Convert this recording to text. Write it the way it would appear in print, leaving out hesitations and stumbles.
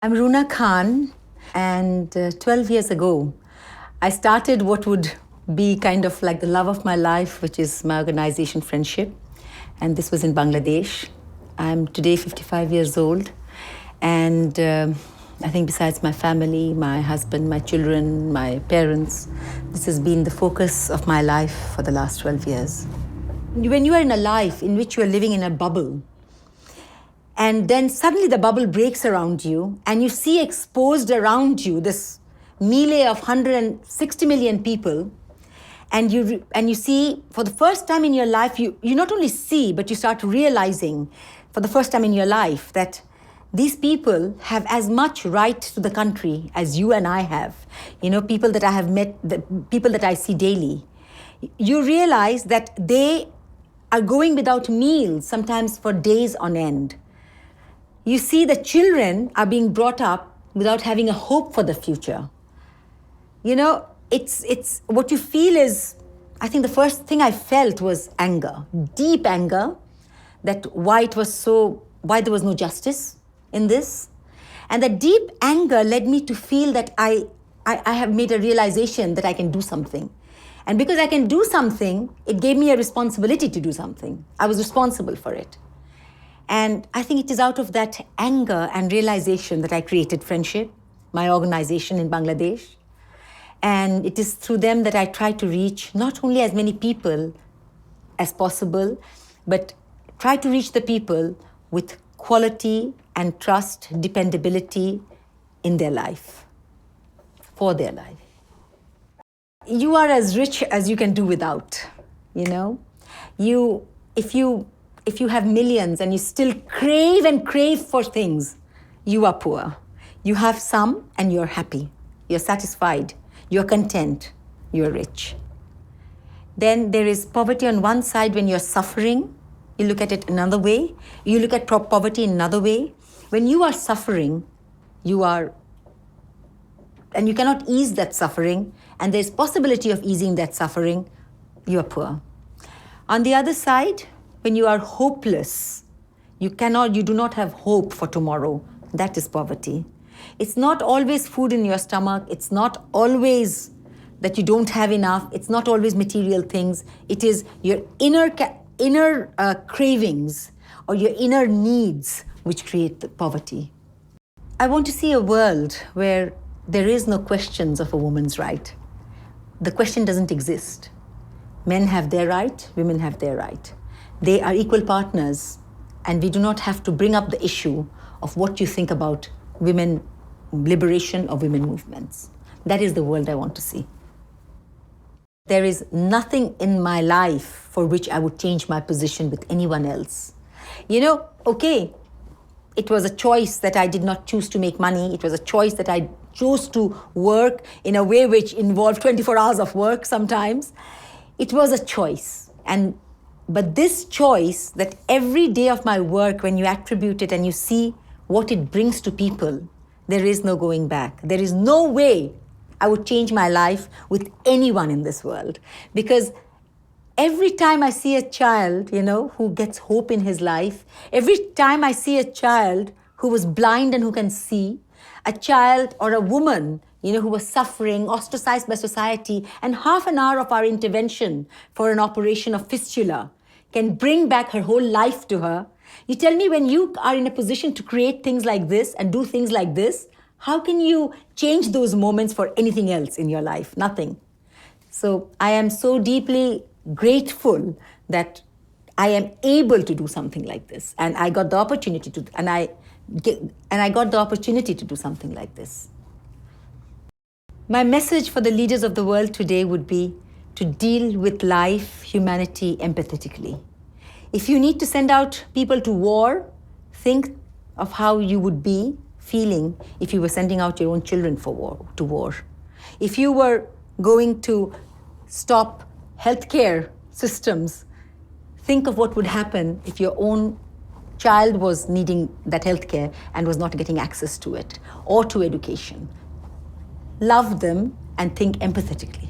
I'm Runa Khan, and 12 years ago, I started what would be kind of like the love of my life, which is my organization Friendship. And this was in Bangladesh. I'm today 55 years old. And I think besides my family, my husband, my children, my parents, this has been the focus of my life for the last 12 years. When you are in a life in which you are living in a bubble, and then suddenly the bubble breaks around you, and you see exposed around you this melee of 160 million people, and you see for the first time in your life, you not only see, but you start realizing for the first time in your life that these people have as much right to the country as you and I have. You know, people that I have met, the people that I see daily. You realize that they are going without meals, sometimes for days on end. You see the children are being brought up without having a hope for the future. You know, it's what you feel is, I think the first thing I felt was anger, deep anger, that why there was no justice in this. And that deep anger led me to feel that I have made a realization that I can do something. And because I can do something, it gave me a responsibility to do something. I was responsible for it. And I think it is out of that anger and realization that I created Friendship, my organization in Bangladesh. And it is through them that I try to reach not only as many people as possible, but try to reach the people with quality and trust, dependability in their life, for their life. You are as rich as you can do without, you know. If you have millions and you still crave and crave for things, you are poor. You have some and you're happy. You're satisfied. You're content. You're rich. Then there is poverty on one side when you're suffering. You look at it another way. You look at poverty in another way. When you are suffering, and you cannot ease that suffering, and there's possibility of easing that suffering, you are poor. On the other side, when you are hopeless, you do not have hope for tomorrow. That is poverty. It's not always food in your stomach. It's not always that you don't have enough. It's not always material things. It is your inner cravings or your inner needs which create the poverty. I want to see a world where there is no questions of a woman's right. The question doesn't exist. Men have their right, women have their right. They are equal partners, and we do not have to bring up the issue of what you think about women liberation or women movements. That is the world I want to see. There is nothing in my life for which I would change my position with anyone else. You know, okay, it was a choice that I did not choose to make money. It was a choice that I chose to work in a way which involved 24 hours of work sometimes. It was a choice. But this choice, that every day of my work, when you attribute it and you see what it brings to people, there is no going back. There is no way I would change my life with anyone in this world. Because every time I see a child, you know, who gets hope in his life, every time I see a child who was blind and who can see, a child or a woman, you know, who was suffering, ostracized by society, and half an hour of our intervention for an operation of fistula can bring back her whole life to her. You tell me, when you are in a position to create things like this and do things like this, how can you change those moments for anything else in your life? Nothing. So I am so deeply grateful that I am able to do something like this. And I got the opportunity to, and I got the opportunity to do something like this. My message for the leaders of the world today would be to deal with life, humanity, empathetically. If you need to send out people to war, think of how you would be feeling if you were sending out your own children to war. If you were going to stop healthcare systems, think of what would happen if your own child was needing that healthcare and was not getting access to it or to education. Love them and think empathetically.